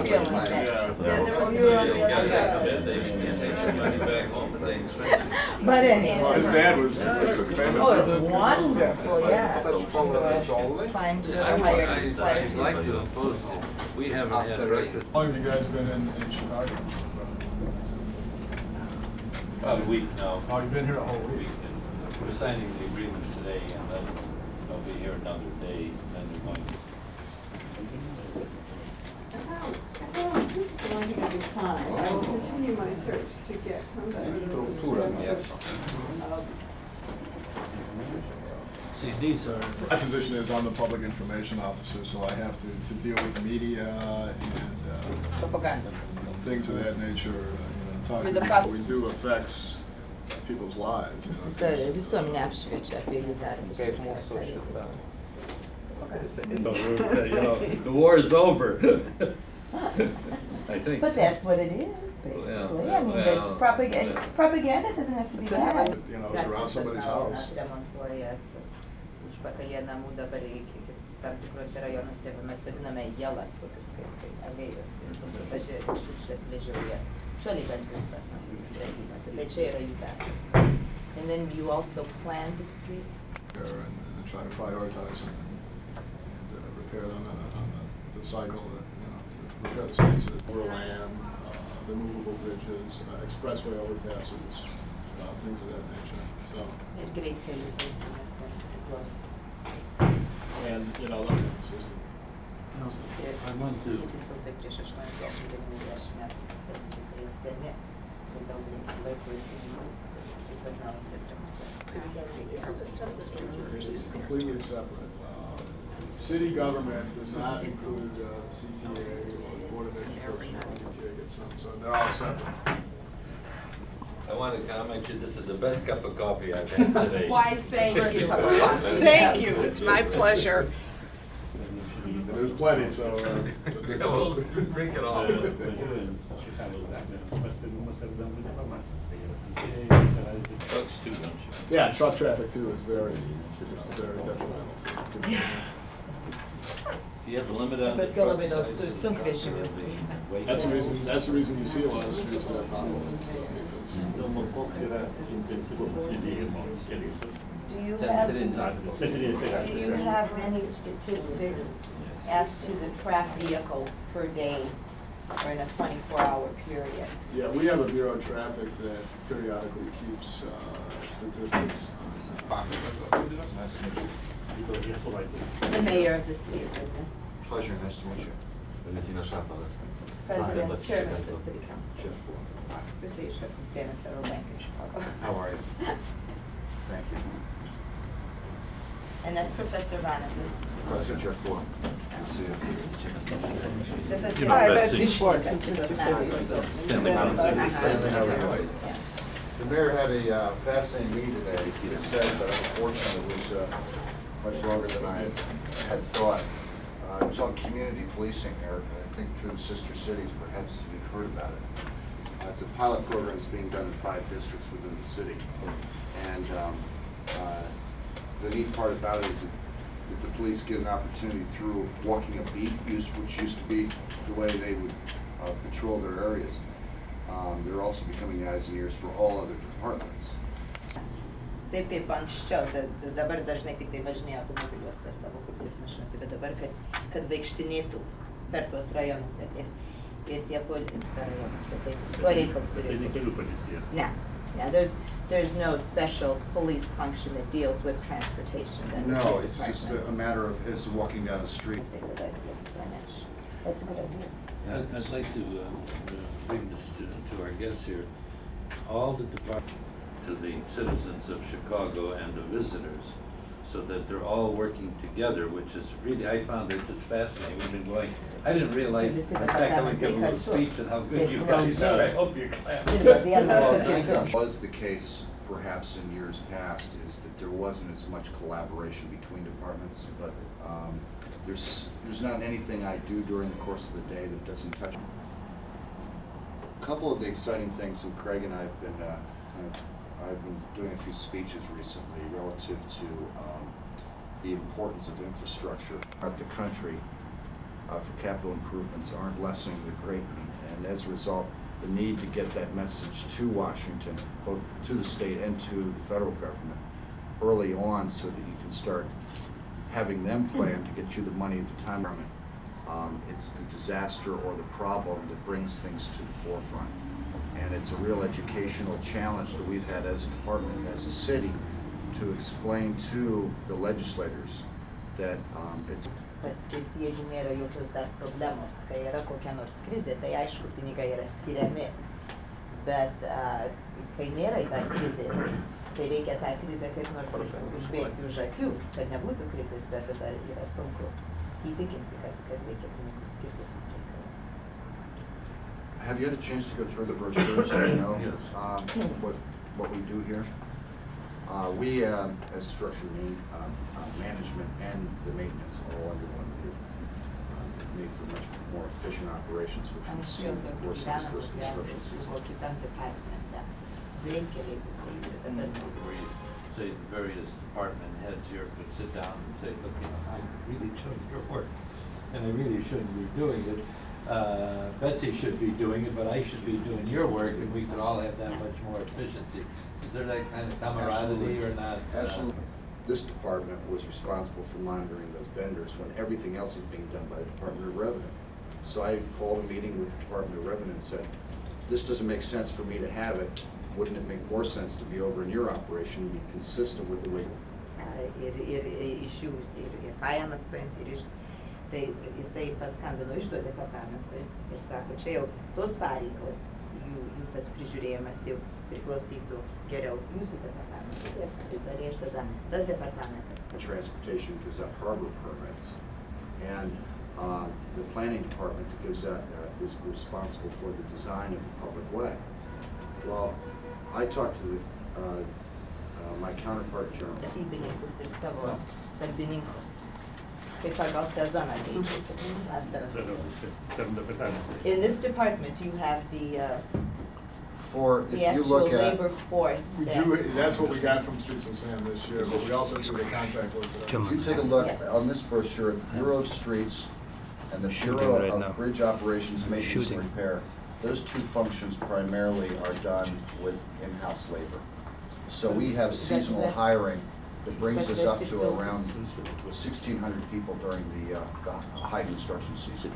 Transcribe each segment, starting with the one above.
feeling that. There was but anyway. Well, his dad was a famous. Oh, it's wonderful, yeah. Find I'd like to oppose it. We haven't had breakfast. How long have you guys been in Chicago? About a week now. Oh, you've been here a whole week. We're signing the agreements today, and then they'll be here another day, and then we're going to. This is going to be fine. I will continue my search to get some sort of sense of See, these are. My position is I'm the public information officer, so I have to deal with media and Propaganda. things of that nature. Talk With to the people. We do affects people's lives. Visuomenė apšviečia apie jų darbus. The war is over. I think. But that's what it is, basically. Well, I mean, well, propaganda doesn't have to be bad. You know, it's around somebody's house. Remontuoja užpakalėje namų dabar iki tam tikrose rajonuose mes vadiname jelas tokius kaip alėjos. Pažiūrėti šiukšles vežioja šaligatviuose. Tai čia yra jų darbas. And then you also plan the streets? And try to prioritize them and repair them on the cycle, to repair the streets, overland, the movable bridges, expressway overpasses, things of that nature. So. Ir greitkelių taisymas priklauso. And, look at the system. I want to. Tai prieš 80-90 metų tai jau seni, tai daug laikų ir pinigų susapnauti Completely separate. City government does not include CTA or the Board of Education or CTA gets some, so they're all separate. I want to comment you, this is the best cup of coffee I've had today. Why, thank you. Thank you, it's my pleasure. There's plenty, so. We'll drink it all. Trucks too, don't you? Yeah, truck traffic too is very detrimental. Do you have a limit on the Paskiau truck labai daug size? sunkvežimių. That's the reason you see a lot of streets that are potholes. Do you have any statistics as to the trapped vehicles per day or in a 24-hour period? Yeah, we have a Bureau of Traffic that periodically keeps statistics. The mayor of the city of Vilnius. Pleasure, nice to meet you. President, chairman of the city council. British Stanford Federal Bank in Chicago. How are you? Thank you. And that's Professor Vanavas. President Jeff Bourne. Good to see you. The mayor had a fascinating meeting today, he said, but unfortunately it was much longer than I had thought. It was on community policing there, and I think through the sister cities, perhaps you've heard about it. It's a pilot program that's being done in 5 districts within the city. And the neat part about it is that the police get an opportunity through walking a beat, which used to be the way they would patrol their areas. They're also becoming eyes and ears for all other departments. Taip kaip anksčiau, dabar dažnai tik tai važinėja automobiliuose savo policijos mašinuose, bet dabar, kad vaikštinėtų per tuos rajonuose ir tie policijos rajonuose, tai tuo reikalu turėtų. Ne, there's no special police function that deals with transportation. No, it's just a matter of his walking down the street. That's a good idea. I'd like to bring this to our guests here. All the departments to the citizens of Chicago and the visitors, so that they're all working together, which is really, I found it just fascinating. We've been going, I didn't realize, in fact, I would give a little speech and how good you guys are. I hope you clap. What was the case, perhaps in years past, is that there wasn't as much collaboration between departments, but there's not anything I do during the course of the day that doesn't touch. A couple of the exciting things, and Craig and I have been I've been doing a few speeches recently relative to the importance of infrastructure throughout the country. for capital improvements aren't lessening the great need. And as a result, the need to get that message to Washington, both to the state and to the federal government early on, so that you can start having them plan to get you the money at the time. It's the disaster or the problem that brings things to the forefront. And it's a real educational challenge that we've had as a department, as a city, to explain to the legislators that it's... Paskirti, jeigu nėra jokios dar problemos, kai yra kokia nors krizė, tai aišku, pinigai yra skiriami. Bet kai nėra dar krizės, tai reikia tą krizę kaip nors užbėgti už akių, kad nebūtų krizės, bet tada yra sunku įtikinti, kad reikia pinigų skirti. Have you had a chance to go through the brochure so you know what we do here? We, as structure management and the maintenance, all under one roof, make for much more efficient operations, which we've seen in the course of this first construction season. Say the various department heads here could sit down and say, look, you know, I'm really doing your work, and I really shouldn't be doing it. Betsy should be doing it, but I should be doing your work, and we could all have that much more efficiency. Is there that kind of camaraderie or not? Absolutely. This department was responsible for monitoring those vendors when everything else is being done by the Department of Revenue. So I called a meeting with the Department of Revenue and said, this doesn't make sense for me to have it. Wouldn't it make more sense to be over in your operation and be consistent with the way? Iš jų ir pajamas paimti, ir iš... Tai jisai paskambino Iždo departamentui ir sako, čia jau tos pareigos, jų tas prižiūrėjimas jau priklausytų geriau jūsų departamentui. Tai susitarė ir tada tas departamentas. Transportation gives out harbor permits, and the planning department gives out, is responsible for the design of the public way. Well, I talked to my counterpart general. Statybininkus ir savo darbininkus. Kaip pagal sezoną keičiasi. In this department, you have the actual labor force. That's what we got from Streets and Sand this year, but we also do the contract work. If you take a look on this brochure, the Bureau of Streets and the Bureau of Bridge Operations, Maintenance and Repair, those two functions primarily are done with in-house labor. So we have seasonal hiring that brings us up to around 1,600 people during the high construction season.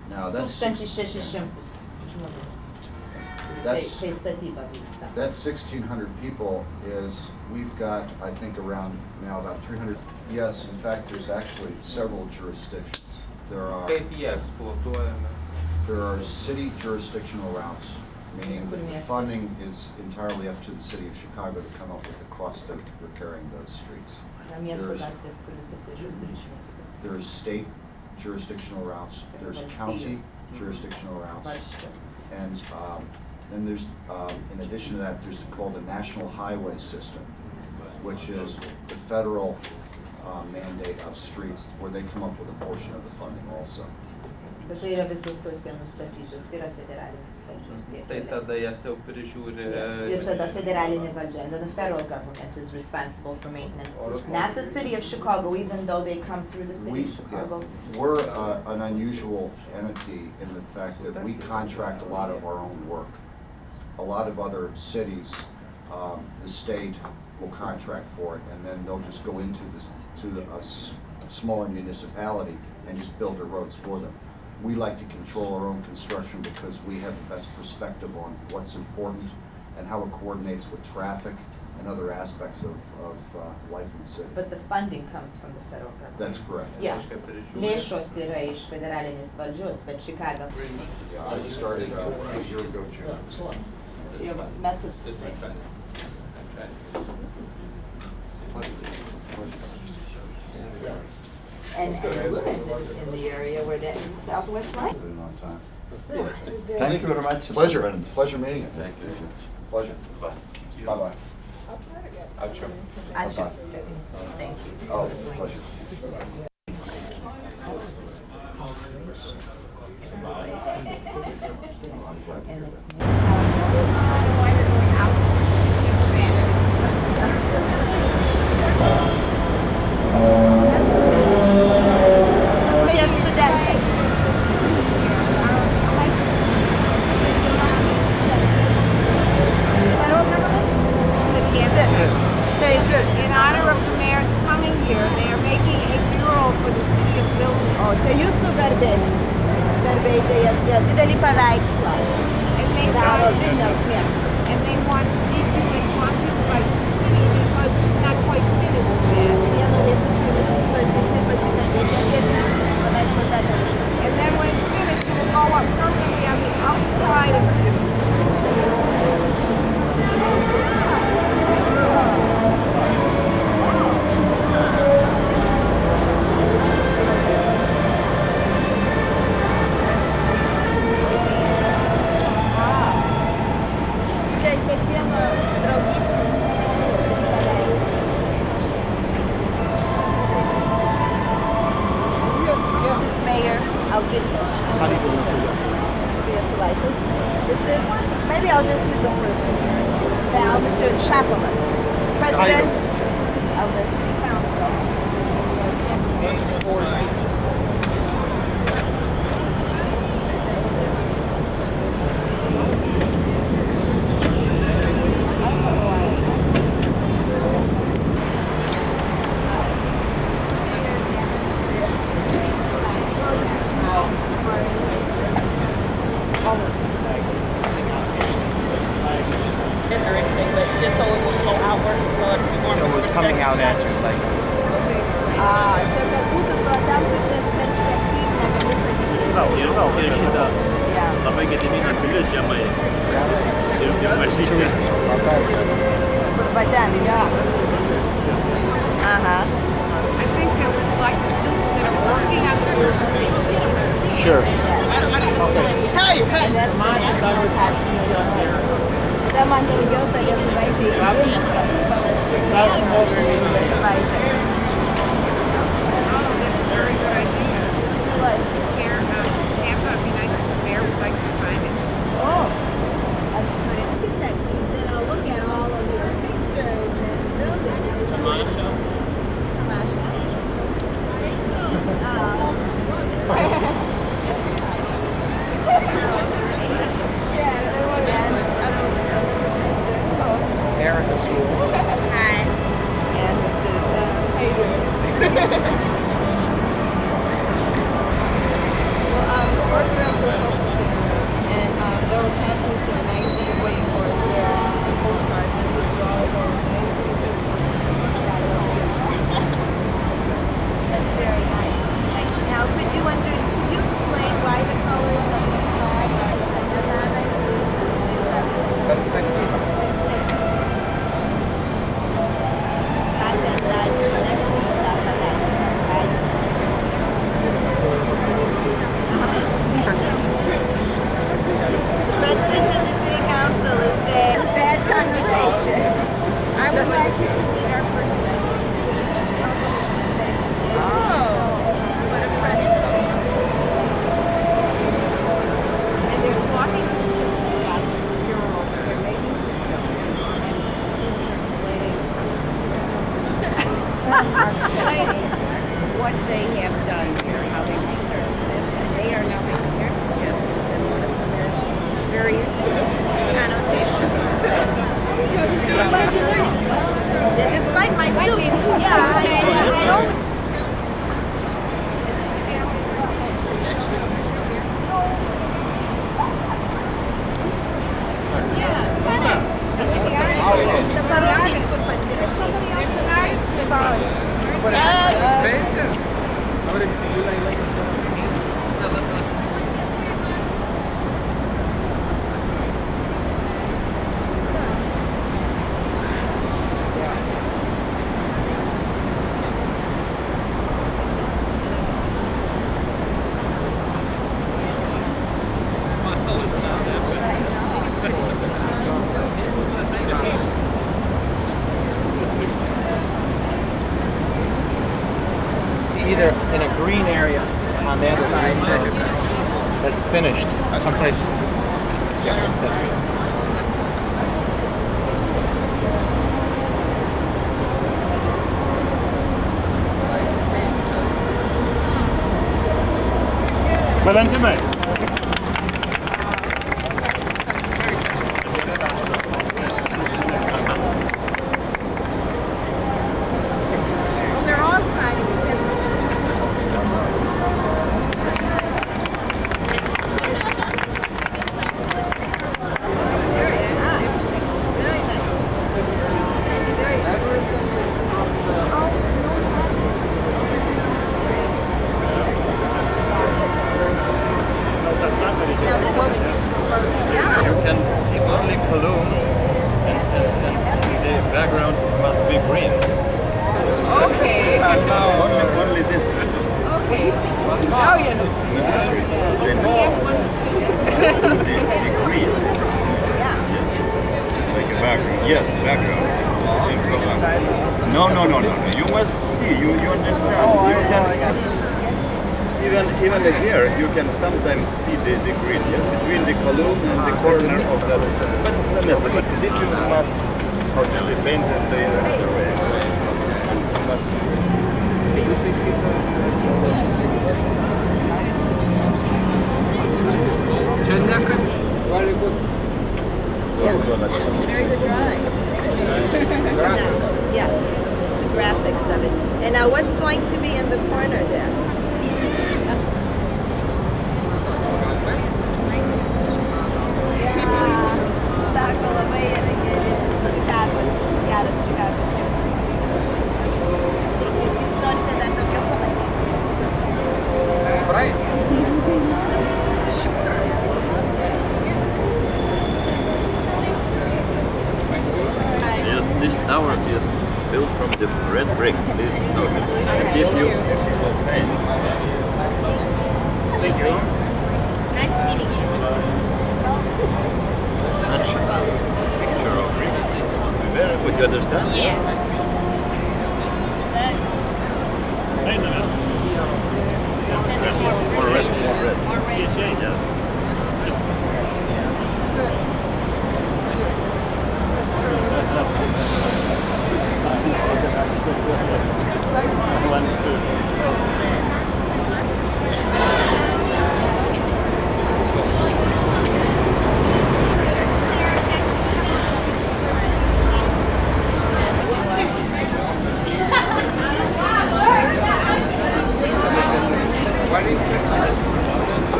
Now that's 1,600 people is, we've got, I think, around now about 300. Yes, in fact, there's actually several jurisdictions. There are city jurisdictional routes, meaning the funding is entirely up to the city of Chicago to come up with the cost of repairing those streets. There's state jurisdictional routes, there's county jurisdictional routes, and then there's, in addition to that, there's called the National Highway System, which is the federal mandate of streets where they come up with a portion of the funding also. Bet tai yra visos tos jau nustatytos, yra federalinis valdžios. Tai tada jas jau prižiūri. Ir tada federalinė valdžia, and then the federal government is responsible for maintenance. Not the city of Chicago, even though they come through the city of Chicago. We're an unusual entity in the fact that we contract a lot of our own work. A lot of other cities, the state will contract for it, and then they'll just go into a smaller municipality and just build their roads for them. We like to control our own construction because we have the best perspective on what's important and how it coordinates with traffic and other aspects of life in the city. But the funding comes from the federal government. That's correct. Yeah. Lėšos yra iš federalinės valdžios, but Chicago. Yeah, I started a year ago, June. Metus. And you live in the area where that southwest line. Thank you very much. Pleasure. Pleasure meeting you. Thank you. Pleasure. Bye-bye. Ačiū. Thank you. Oh, pleasure. Student. jie didelį paveikslą. Gavo Vilniaus miestą. And they want to meet you and talk to you about your city because it's not quite finished yet. Jie norėtų su jumis susipažinti, pasikalbėti apie paveikslo detales. And then when it's finished, it will go up permanently on the outside of this. Maybe I'll just use the first one. Now, Mr. Čikago's, President of the City Council. Coming out at you like ir šitą labai Gedimino pilis žemai ir mažytė. I think that we'd like the students that are working on the group to be. sure. Man daugiau tai Lietuvai tai Vilnius panašiai. Very good idea. What? Here, Tampa, it'd be nice if the mayor would like to sign it. Oh, I just wanted to check. Then I'll look at all of your pictures and buildings. Tamasha. Aaron is here. Hi. And this is how you doing? Well, first we're on to a culture center, and there were pamphlets and magazines waiting for us there, and postcards, and we do all of those. That's very nice. Now, could you explain why the colors of the flag are President of the City Council is saying bad connotations. I would like you to meet our first lady. Oh, what a friend. And they're talking to the students about the mural. They're making pictures, and the students are explaining what they have done here, how they researched this, and they are now making their suggestions, and one of them is very interesting. Despite my suit, Either in a green area on the other side that's finished someplace. Yes, that's good. Valentinai. Well, they're all signing because Yeah. You can see only column and the background must be green. Okay. Only this. Okay. Oh, yeah, no. Necessary. Then the green. Yeah. Yes. Like a background. Yes, background. No. You must see. You understand. You can see. Even here, you can sometimes see the green, yeah? Between the column and the corner of that. But it's a mess. But this you must, how to say, paint it in another way. It must be. Very good drawing. Yeah, the graphics of it. And now what's going to be in the corner there? Sako labai irgi Čikagos, geras Čikagos simbolis. Jūs norite dar daugiau Yes, this tower is built from the red brick. Please notice. And if you paint. Thank you. Nice meeting you. Such a picture of bricks. Very good. You understand? Yes. Wait a minute. More red. More red. Yes.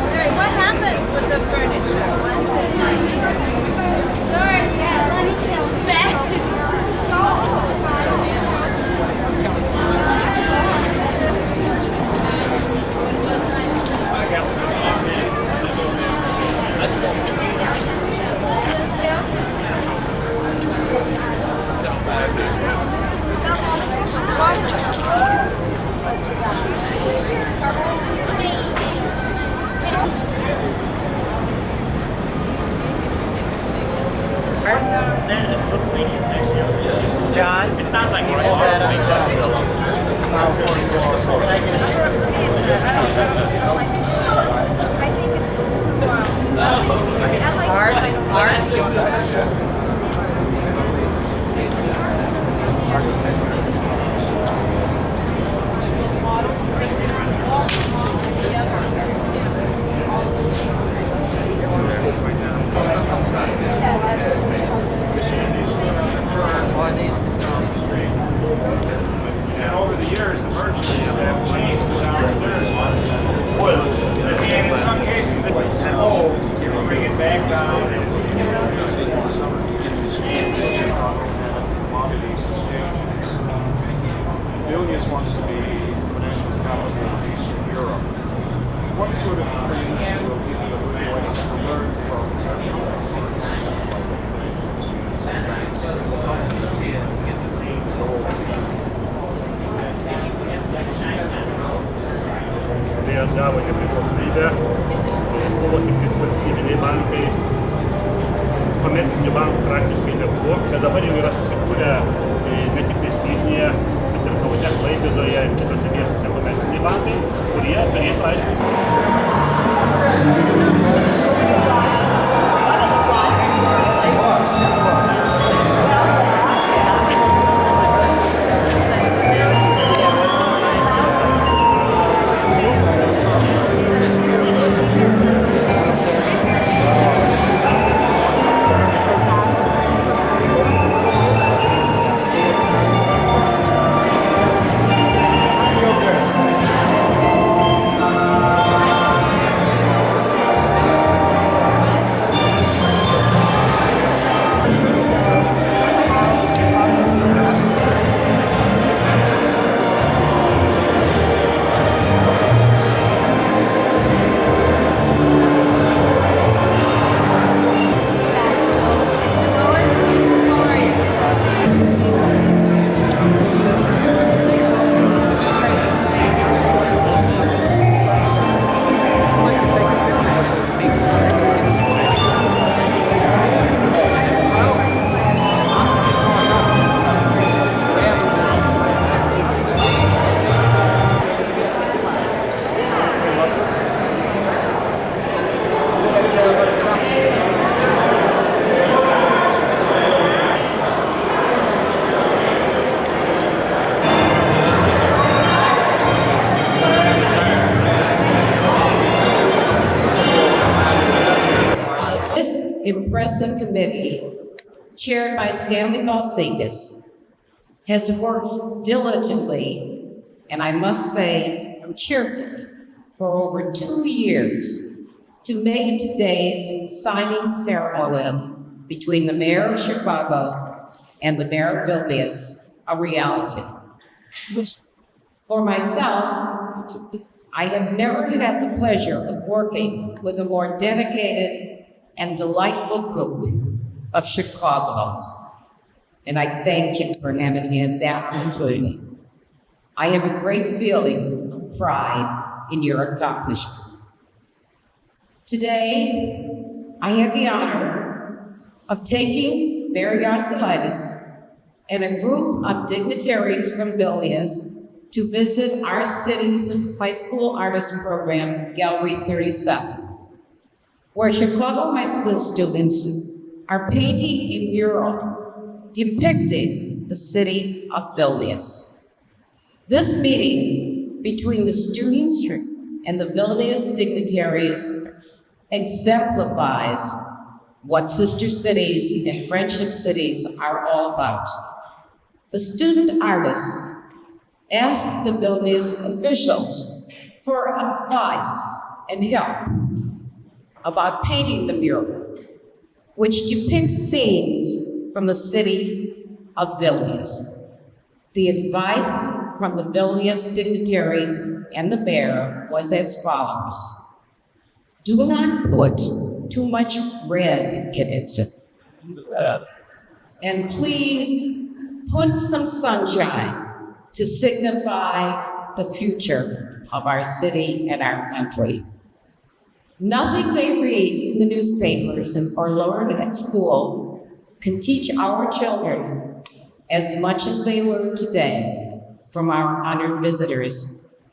Alright, what happens with the furniture once it's John? It sounds like Hold that up. I think it's just too And over the years, the merchants have changed the downstairs one. And in some cases, they bring it back down and Vilnius wants to be financial capital of Eastern Europe. What sort of things will give you a way to learn from Kai atgavo nepriklausomybę, buvo tik valstybiniai bankai, komercinių bankų praktiškai nebuvo, bet dabar jau yra susikūrę ne tik Vilniuje, bet ir Kaune, Klaipėdoje ir kitose miestuose komerciniai bankai, kurie turėtų aišku. impressive committee, chaired by Stanley Balsakis, has worked diligently, and I must say, cheerfully, for over 2 years to make today's signing ceremony between the Mayor of Chicago and the Mayor of Vilnius a reality. For myself, I have never had the pleasure of working with a more dedicated and delightful group of Chicagoans, and I thank you for having had that opportunity. I have a great feeling of pride in your accomplishment. Today, I had the honor of taking Mayor Yasselaitis and a group of dignitaries from Vilnius to visit our city's high school artisan program, Gallery 37, where Chicago high school students are painting a mural depicting the city of Vilnius. This meeting between the students and the Vilnius dignitaries exemplifies what sister cities and friendship cities are all about. The student artists asked the Vilnius officials for advice and help about painting the mural, which depicts scenes from the city of Vilnius. The advice from the Vilnius dignitaries and the mayor was as follows: do not put too much red in it. And please put some sunshine to signify the future of our city and our country. Nothing they read in the newspapers or learn at school can teach our children as much as they learn today from our honored visitors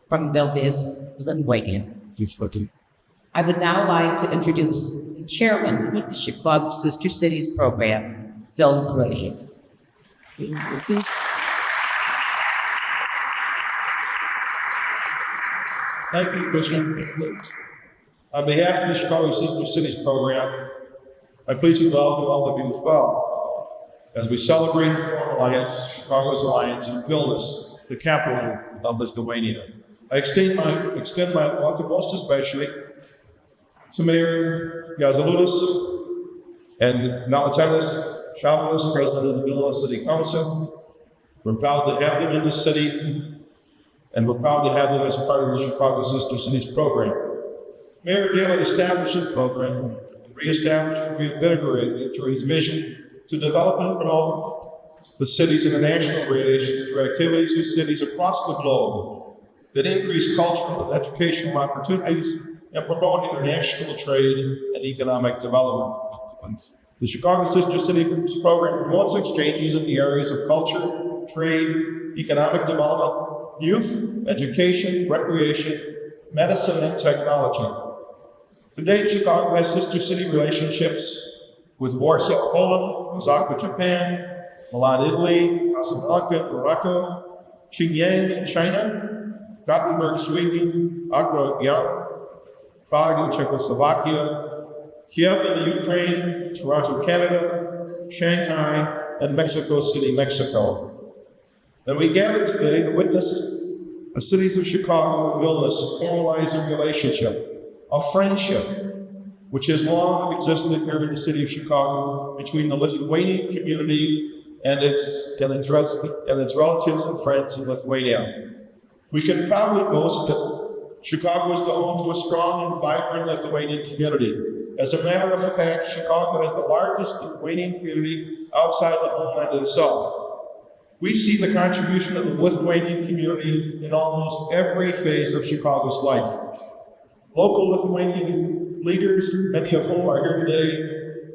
from Vilnius, Lithuania. I would now like to introduce the chairman of the Chicago Sister Cities program, Phil Gray. Thank you, Commissioner. On behalf of the Chicago Sister Cities program, I'm pleased to welcome all of you as well, as we celebrate and formalize Chicago's alliance in Vilnius, the capital of Lithuania. I extend my welcome most especially to Mayor Yazuludis and Nalatelis Shabbos, President of the Vilnius City Council. We're proud to have them in the city, and we're proud to have them as part of the Chicago Sister Cities program. Mayor Daley established the program, reestablished and reinvigorated it through his vision to develop and promote the city's international relations through activities with cities across the globe that increase cultural and educational opportunities and promote international trade and economic development. The Chicago Sister Cities program promotes exchanges in the areas of culture, trade, economic development, youth, education, recreation, medicine, and technology. Today, Chicago has sister city relationships with Warsaw, Poland, Osaka, Japan, Milan, Italy, Casablanca, Morocco, Xinjiang in China, Gothenburg, Sweden, Agra, Guyana, Prague in Czechoslovakia, Kiev in the Ukraine, Toronto, Canada, Shanghai, and Mexico City, Mexico. And we gather today to witness the cities of Chicago and Vilnius formalize a relationship of friendship, which has long existed here in the city of Chicago between the Lithuanian community and its relatives and friends in Lithuania. We can proudly boast that Chicago is the home to a strong and vibrant Lithuanian community. As a matter of fact, Chicago has the largest Lithuanian community outside the homeland itself. We see the contribution of the Lithuanian community in almost every phase of Chicago's life. Local Lithuanian leaders, many of whom are here today,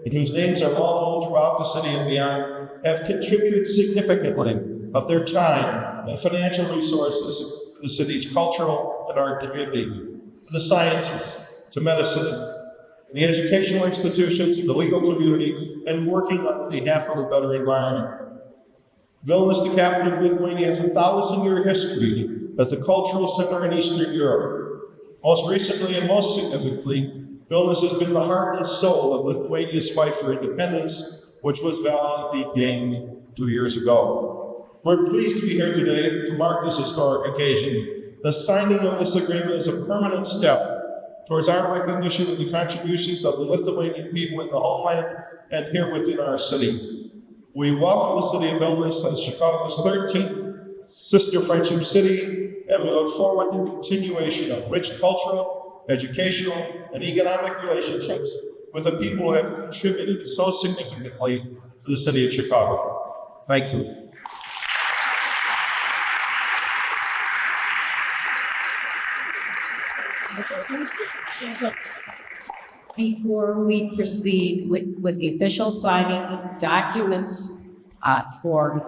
and whose names are well known throughout the city and beyond, have contributed significantly of their time and financial resources to the city's cultural and art community, to the sciences, to medicine, the educational institutions, the legal community, and working on behalf of a better environment. Vilnius, the capital of Lithuania, has a 1,000-year history as a cultural center in Eastern Europe. Most recently and most significantly, Vilnius has been the heart and soul of Lithuania's fight for independence, which was valiantly gained 2 years ago. We're pleased to be here today to mark this historic occasion. The signing of this agreement is a permanent step towards our recognition of the contributions of the Lithuanian people in the homeland and here within our city. We welcome the city of Vilnius as Chicago's 13th sister friendship city, and we look forward to the continuation of rich cultural, educational, and economic relationships with the people who have contributed so significantly to the city of Chicago. Thank you. Before we proceed with the official signing of documents for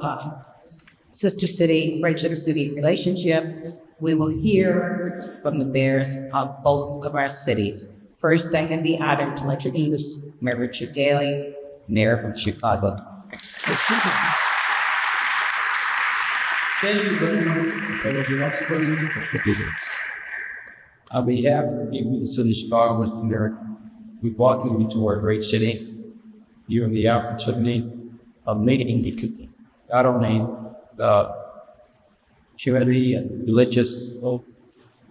Sister City, Friendship City relationship, we will hear from the mayors of both of our cities. First, I have the honor to introduce Mayor Richard Daley, Mayor of Chicago. Thank you very much for your explanation. On behalf of the people of the city of Chicago, Mr. Mayor, we welcome you to our great city. You have the opportunity of making not only the community and religious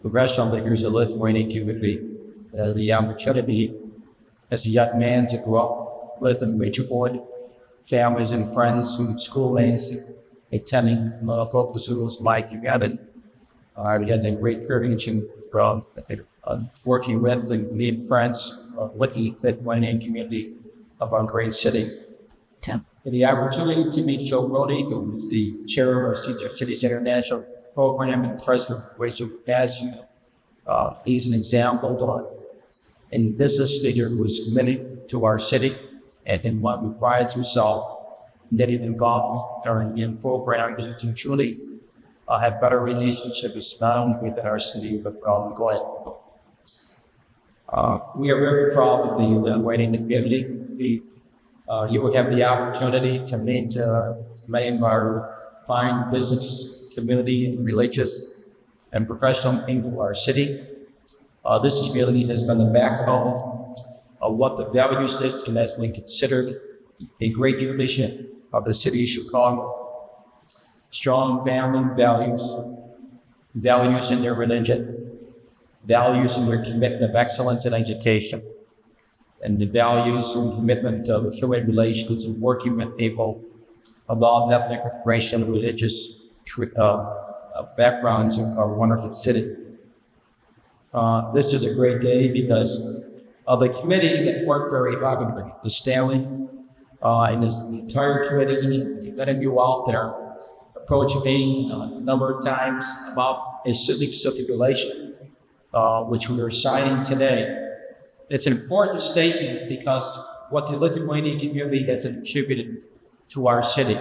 progression leaders of Lithuanian community, the opportunity as a young man to grow up with and reach aboard families and friends and schoolmates attending local schools like you got it. We had the great privilege of working with and meeting friends with the Lithuanian community of our great city. And the opportunity to meet Joe Brody, who is the chair of our Sister Cities International Program and president of Vaizdo, as you know. He's an example and business leader who is committed to our city and in what we prides himself that he's involved in programs to truly have better relationships not only within our city but around the globe. We are very proud of the Lithuanian community. You will have the opportunity to meet many of our fine business community and religious and professional people of our city. This community has been the backbone of what the value system has been considered a great tradition of the city of Chicago. Strong family values, values in their religion, values in their commitment of excellence in education, and the values and commitment of human relations and working with people of all ethnic, racial, and religious backgrounds in our wonderful city. This is a great day because of the committee that worked very hard with the Stanley and his entire committee, many of you out there approached me a number of times about a civic stipulation, which we are signing today. It's an important statement because what the Lithuanian community has contributed to our city.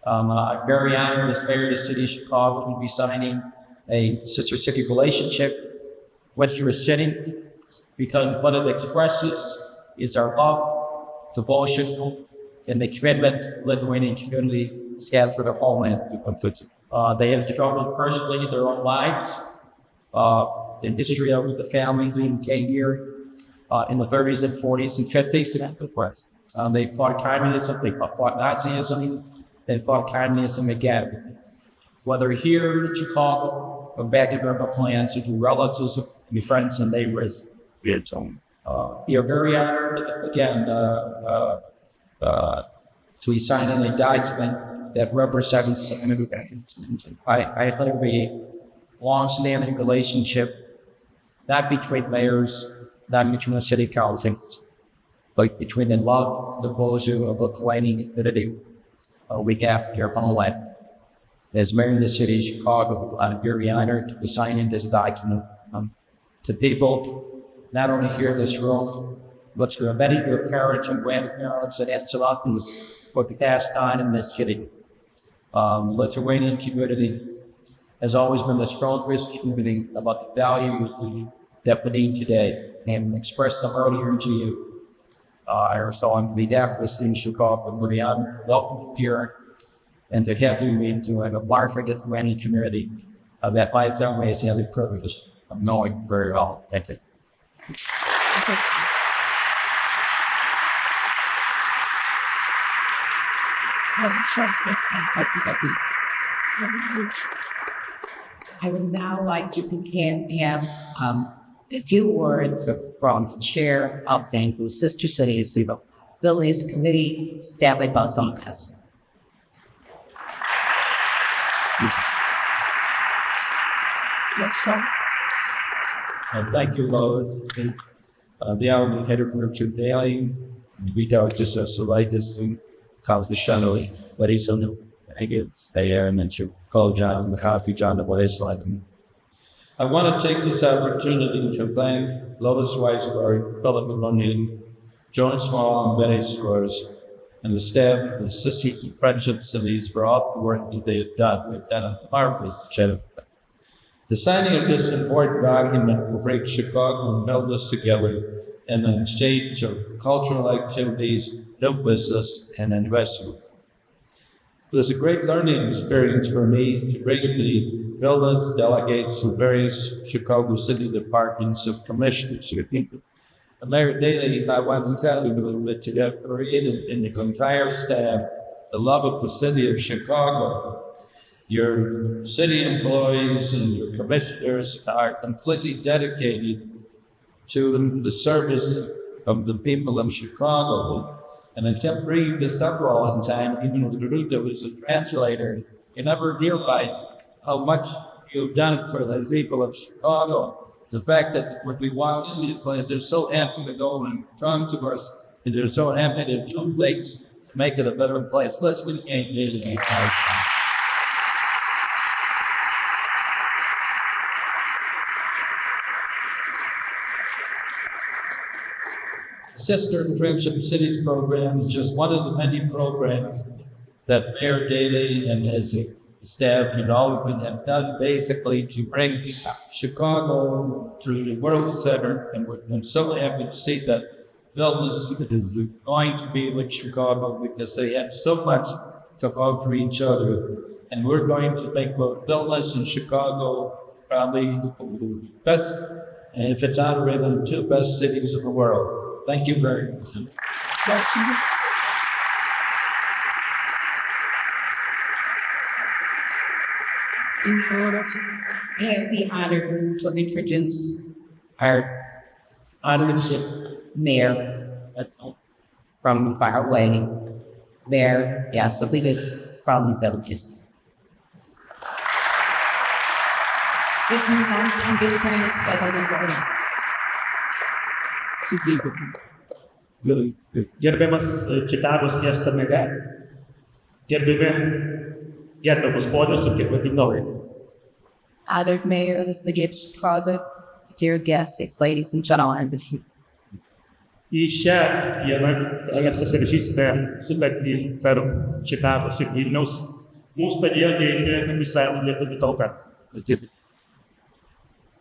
I'm very honored as mayor of the city of Chicago to be signing a sister city relationship with your city because what it expresses is our love, devotion, and the commitment the Lithuanian community has had for their homeland. They have struggled personally in their own lives in Israel with the families who came here in the 30s and 40s and 50s to the West. They fought communism, they fought Nazism, they fought communism again. Whether here in Chicago or back in their plans to do relatives and friends and neighbors. We are very honored again to be signing a document that represents I think a long-standing relationship, not between mayors, not between the city councils, but between the love, the devotion of the Lithuanian community we have here on the land. As mayor of the city of Chicago, I'm very honored to be signing this document to people, not only here in this room, but to many of their parents and grandparents and aunts and uncles who have passed on in this city. Lithuanian community has always been the strongest community about the values that we need today and expressed them earlier to you. So on behalf of the city of Chicago, I'm very honored to welcome you here and to have you meet to have a bar for the Lithuanian community that my family has had the privilege of knowing very well. Thank you. I would now like to have a few words from the chair of the Sister Cities Vilnius Committee, Stanley Balsonkas. Thank you, Lois. The hourly header for today, we don't just select this conversation, but it's on the I guess and your call John the coffee John the voice like I want to take this opportunity to thank Lois Weisberg, Philip Maloney, Joan Small, and Benny Scores, and the staff of the Sisters and Friendship Cities for all the work that they have done. We've done a marvelous job. The signing of this important document will bring Chicago and Vilnius together in an exchange of cultural activities, new business, and investment. It was a great learning experience for me to bring the Vilnius delegates from various Chicago city departments of commissioners. And Mayor Daley, I want to tell you that you have created in the entire staff the love of the city of Chicago. Your city employees and your commissioners are completely dedicated to the service of the people of Chicago. And I kept bringing this up all the time, even with Ruta was a translator. You never realized how much you've done for the people of Chicago. The fact that when we walk into the place, they're so happy to go and talk to us, and they're so happy to do things to make it a better place. Let's be engaged. Sister and Friendship Cities program is just one of the many programs that Mayor Daley and his staff and all of them have done basically to bring Chicago to the World Center. And we're so happy to see that Vilnius is going to be with Chicago because they have so much to offer each other. And we're going to make both Vilnius and Chicago probably the best, and if it's not already, the two best cities in the world. Thank you very much. I have the honor to introduce our honorable mayor from far away, Mayor Yasovilis from Vilnius. This means I'm being thanks Gerbiamas Čikagos miesto mere, gerbiamus ponios ir gerbiami nariai. Honored Mayor of the City of Chicago, dear guests, ladies and gentlemen. Į šią dieną mes pasirašysime sutartį tarp Čikagos ir Vilniaus. Mums padėjo dėti visą lietuvių tautą.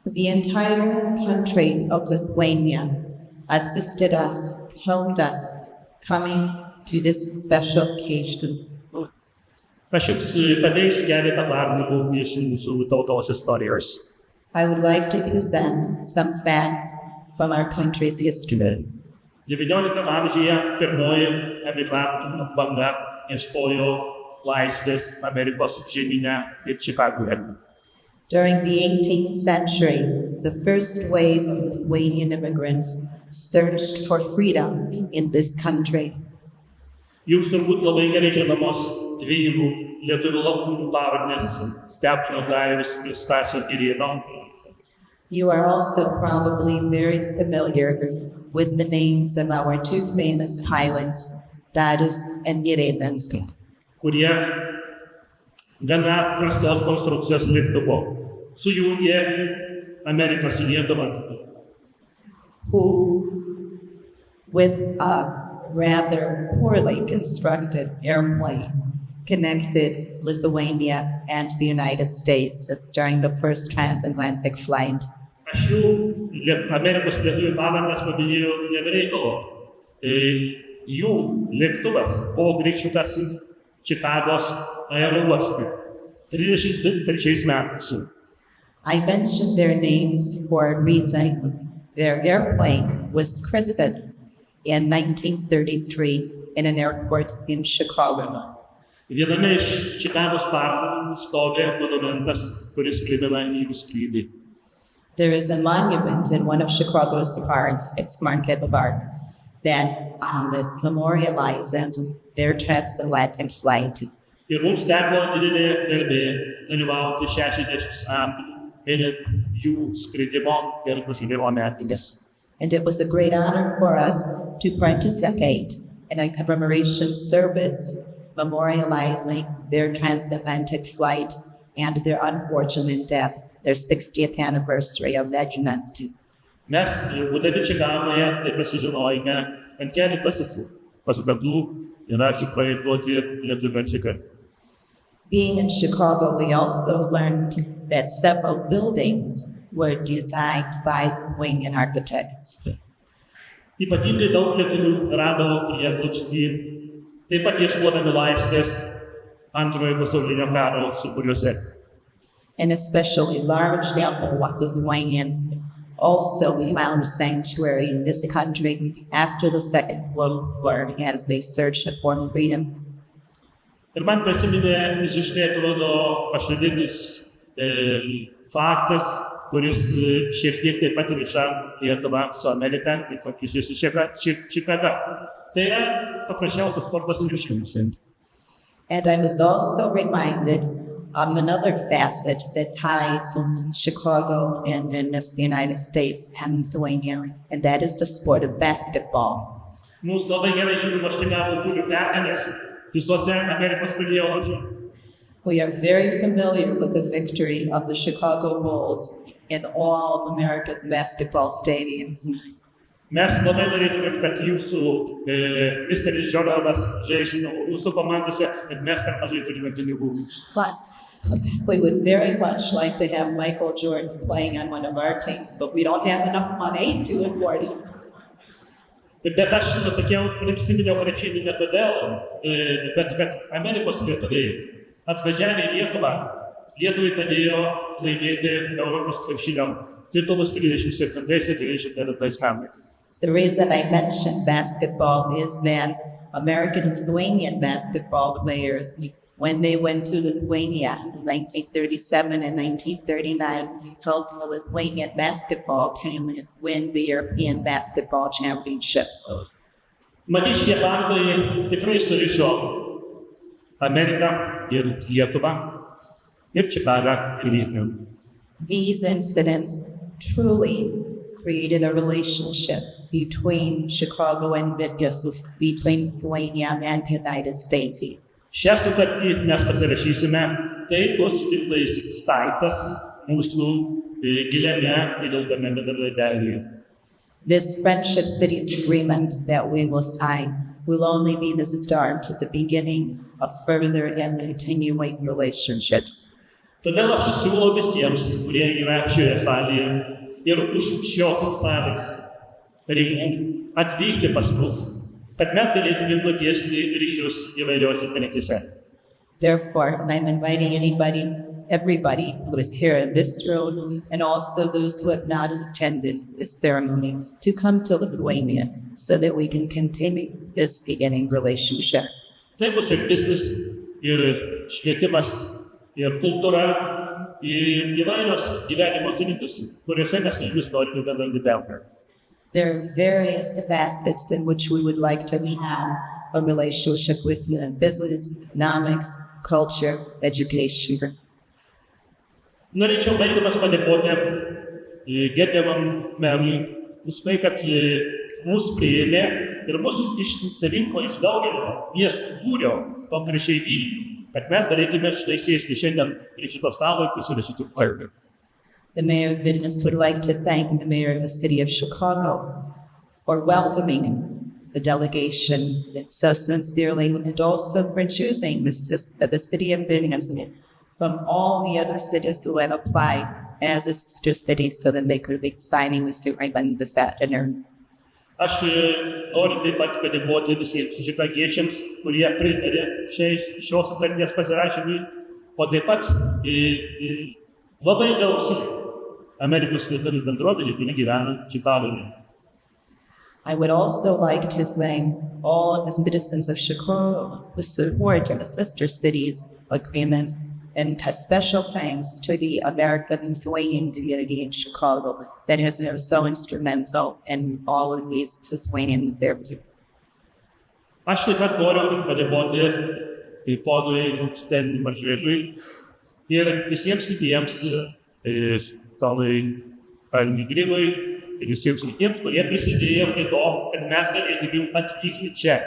The entire country of Lithuania assisted us, helped us coming to this special occasion. Aš jums pateiksiu keletą faktinių iš mūsų tautos istorijos. I would like to present some facts from our country's history. 19 amžiuje pirmoji emigrantų banga ieškojo laisvės Amerikos žemyne ir Čikagoje. During the 18th century, the first wave of Lithuanian immigrants searched for freedom in this country. Jūs turbūt labai gerai žinomos dviejų lietuvių lakūnų pavardės Stepono Dariaus ir Stasio Girėno. You are also probably very familiar with the names of our two famous pilots, Darius and Girėnas, kurie gana prastos konstrukcijos lėktuvo sujungė Ameriką su Lietuva. Who, with a rather poorly constructed airplane, connected Lithuania and the United States during the first transatlantic flight. Amerikos lietuvių pavardes paminėjo ne be reikalo. Jų lėktuvas buvo grįžtas Čikagos aerouoste 33 metais. I mentioned their names for a reason. Their airplane was christened in 1933 in an airport in Chicago. Viename iš Čikagos parkų stovi monumentas, kuris primena jų skrydį. There is a monument in one of Chicago's parks, it's Market Park, that memorializes their transatlantic flight. Ir mums teko didelė garbė dalyvauti 60 metų jų skridimo ir nusileidimo metinės. And it was a great honor for us to participate in a commemoration service memorializing their transatlantic flight and their unfortunate death, their 60th anniversary of that event. Mes, būdami Čikagoje, taip pasižinojome, kad keletas pastatų yra įpareigoti lietuvių Čikagoje. Being in Chicago, we also learned that several buildings were designed by Lithuanian architects. Ypatingai daug lietuvių rado prieglobstį, taip pat ieškodami laisvės Antrojo pasaulinio karo sūkuriuose. And especially large number of Lithuanians also found sanctuary in this country after the Second World War as they searched for freedom. Ir man prisiminė visiškai atrodo pašalinis faktas, kuris šiek tiek taip pat riša Lietuvą su Amerika, kaip pakisys į Čikagą. Tai yra paprasčiausias sportas užfiksuotas. And I was also reminded of another facet that ties Chicago and the United States and Lithuania, and that is the sport of basketball. Mums labai gerai žinomas Čikago turi pergalės visose Amerikos stadionuose. We are very familiar with the victory of the Chicago Bulls in all of America's basketball stadiums. Mes labai norėtume, kad jūsų misteris Jordanas žaistų jūsų komandose, bet mes per mažai turime pinigų. But we would very much like to have Michael Jordan playing on one of our teams, but we don't have enough money to afford him. Bet aš pasakiau, prisiminiau krepšinį ne todėl, bet kad Amerikos lietuviai atvažiavę į Lietuvą, Lietuvai padėjo laimėti Europos krepšinio titulus 37-39 metais. The reason I mentioned basketball is that American Lithuanian basketball players, when they went to Lithuania in 1937 and 1939, helped the Lithuanian basketball team win the European basketball championships. Matyt, šie faktai tikrai surišo Ameriką ir Lietuvą ir Čikagą ir Vilnių. These incidents truly created a relationship between Chicago and Vilnius, between Lithuania and the United States. Šią sutartį mes pasirašysime, tai bus tiktais startas mūsų giliame ir ilgame bendradarbiavime. This Friendship Cities agreement that we will sign will only be the start, the beginning of further and continuing relationships. Todėl aš siūlau visiems, kurie yra šioje salėje ir už šios salės ribų atvykti pas mus, kad mes galėtume nutiesti ryšius įvairiose srityse. Therefore, I'm inviting everybody who is here in this room and also those who have not attended this ceremony to come to Lithuania so that we can continue this beginning relationship. Tai bus ir biznis, ir švietimas, ir kultūra, ir įvairios gyvenimo sritys, kuriuose mes vis norime bendradarbiauti. There are various facets in which we would like to have a relationship with business, economics, culture, education. Norėčiau baigdamas padėkoti gerbiamam merui už tai, kad mus priėmė ir mus išsirinko iš daugelio miestų būrio, konkrečiai Vilnių, kad mes galėtume štai sėsti šiandien prie šito stalo ir pasirašyti failą. The mayor of Vilnius would like to thank the mayor of the city of Chicago for welcoming the delegation so sincerely and also for choosing the city of Vilnius from all the other cities who had applied as a sister city so that they could be signing this agreement this afternoon. Aš noriu taip pat padėkoti visiems čikagiečiams, kurie pritarė šios sutarties pasirašymui, o taip pat labai gausiai Amerikos lietuvių bendruomenė, kurie gyvena Čikagoje. I would also like to thank all of the citizens of Chicago who support the sister cities agreements, and a special thanks to the American Lithuanian community in Chicago that has been so instrumental in all of these Lithuanian affairs. Aš taip pat noriu padėkoti ponui Stenui Mažvėliui ir visiems kitiems, Tonui Almigrigui ir visiems kitiems, kurie prisidėjo prie to, kad mes galėtume atvykti čia,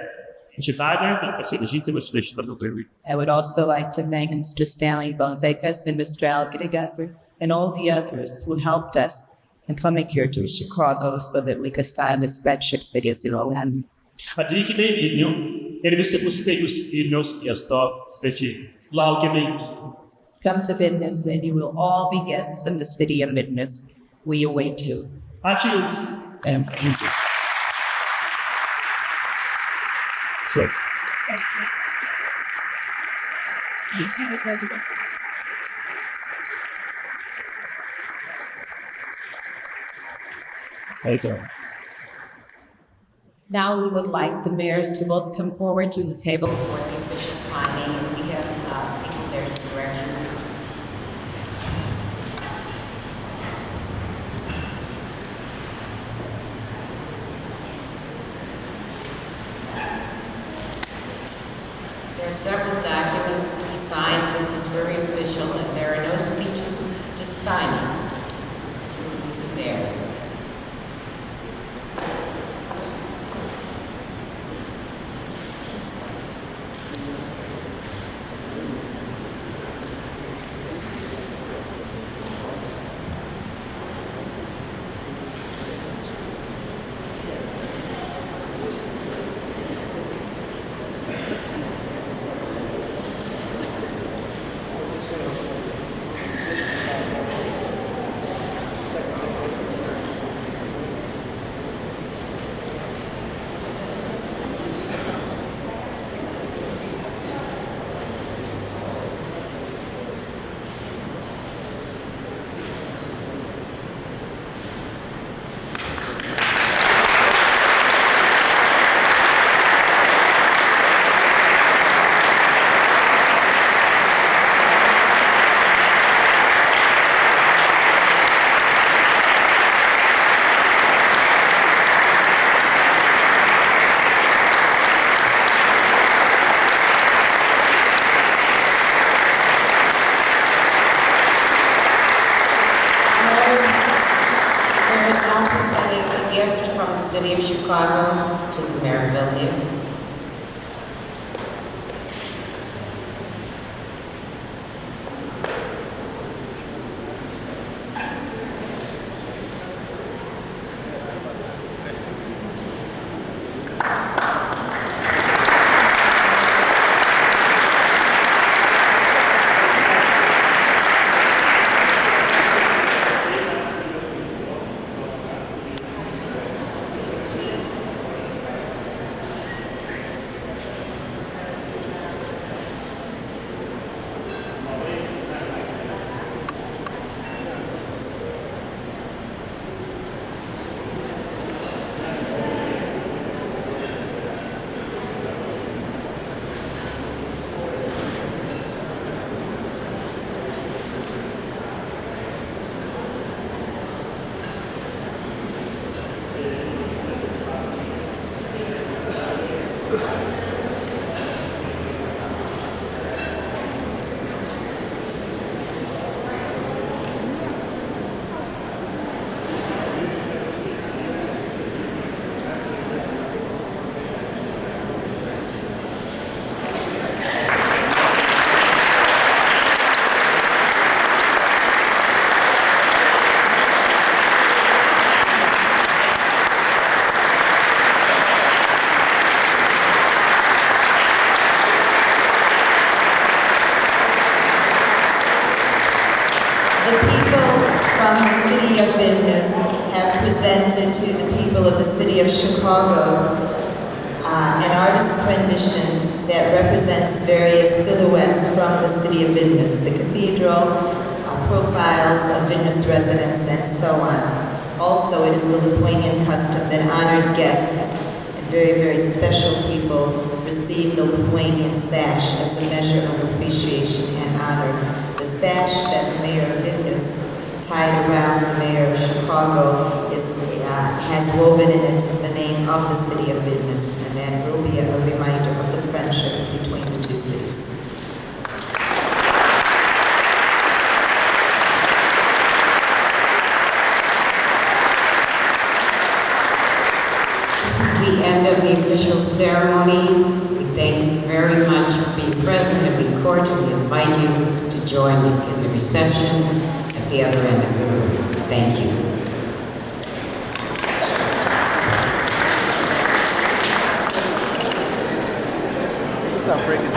į Čikagą, ir pasirašyti šitą nutartį. I would also like to thank Mr. Stanley Bonzaikas and Mr. Algigas and all the others who helped us in coming here to Chicago so that we could sign this friendship cities in Orlando. Atvykite į Vilnių ir visi būsite jūs Vilniaus miesto svečiai. Laukiame jūsų. Come to Vilnius and you will all be guests in the city of Vilnius. We await you. Ačiū Jums. And thank you. Sure. Thank you. Now we would like the mayors to both come forward to the table for the official signing, and we have people there to direct you. There are several documents to be signed. This is very official, and there are no speeches, just signing to the mayors. City of Chicago to the Mayor of Vilnius. Of Vilnius have presented to the people of the city of Chicago an artist's rendition that represents various silhouettes from the city of Vilnius, the cathedral, profiles of Vilnius residents, and so on. Also, it is the Lithuanian custom that honored guests and very, very special people receive the Lithuanian sash as a measure of appreciation and honor. The sash that the mayor of Vilnius tied around the mayor of Chicago has woven in it the name of the city of Vilnius, and that will be a reminder of the friendship between the two cities. This is the end of the official ceremony. We thank you very much for being present, and we cordially invite you to join in the reception at the other end of the room. Thank you. Stop breaking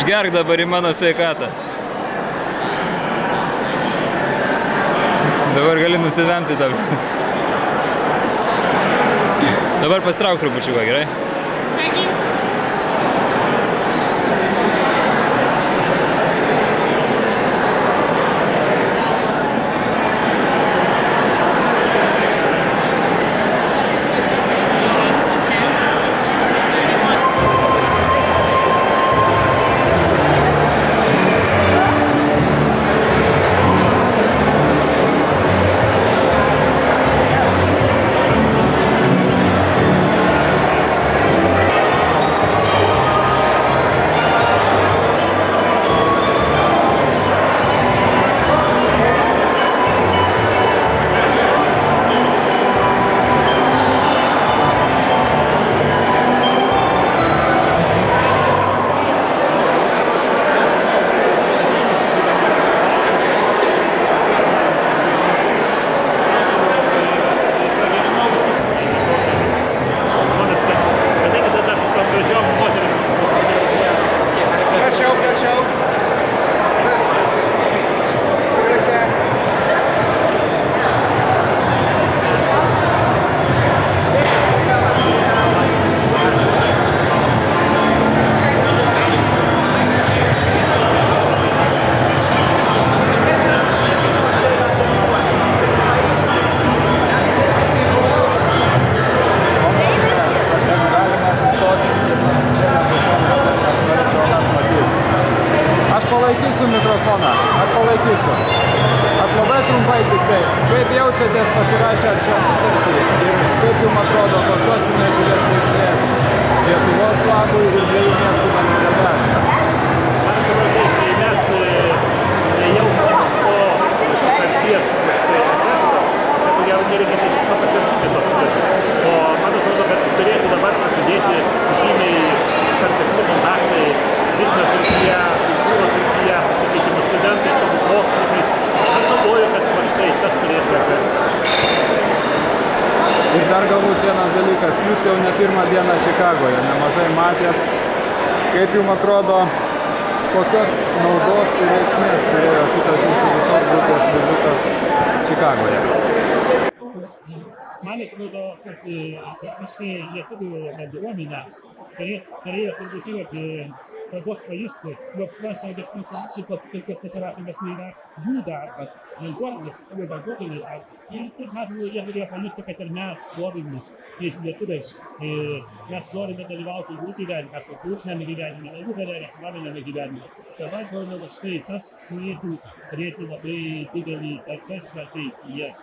Išgerk dabar į mano sveikatą. Dabar gali nusivemti dabar. Dabar pasitrauk trupučiuką, gerai? jaučiatės pasirašęs šią sutartį ir kaip jums atrodo, kokios jinai turės reikšmės Lietuvos labui ir dviejų miestų bendradarbiavimui? Man atrodo, kai mes jau po sutarties efekto, kad jau nereikia iš viso pasirašyti tos sutartį. O man atrodo, kad turėtų dabar prasidėti žymiai spartesni kontaktai Vilniaus srityje, kultūros srityje, pasikeitimus studentais, mokslininkais. Aš galvoju, kad štai tas turės efektą. Ir dar galbūt vienas dalykas, jūs jau ne pirmą dieną Čikagoje, nemažai matėt. Kaip jums atrodo, kokios naudos ir reikšmės turėjo šitas jūsų visos grupės vizitas Čikagoje? Man atrodo, kad visi lietuvių bendruomenės turėjo turbūt irgi kalbos pajusti, jog pasirašymas pasirašymas yra jų darbas, darbuotojų darbas. Ir man jie turėjo pajusti, kad ir mes norime iš lietuviais, mes norime dalyvauti jų gyvenime, kultūriniame gyvenime, jų ekonominėme gyvenime. Dabar galime, štai tas turėtų labai didelį efektą ateityje.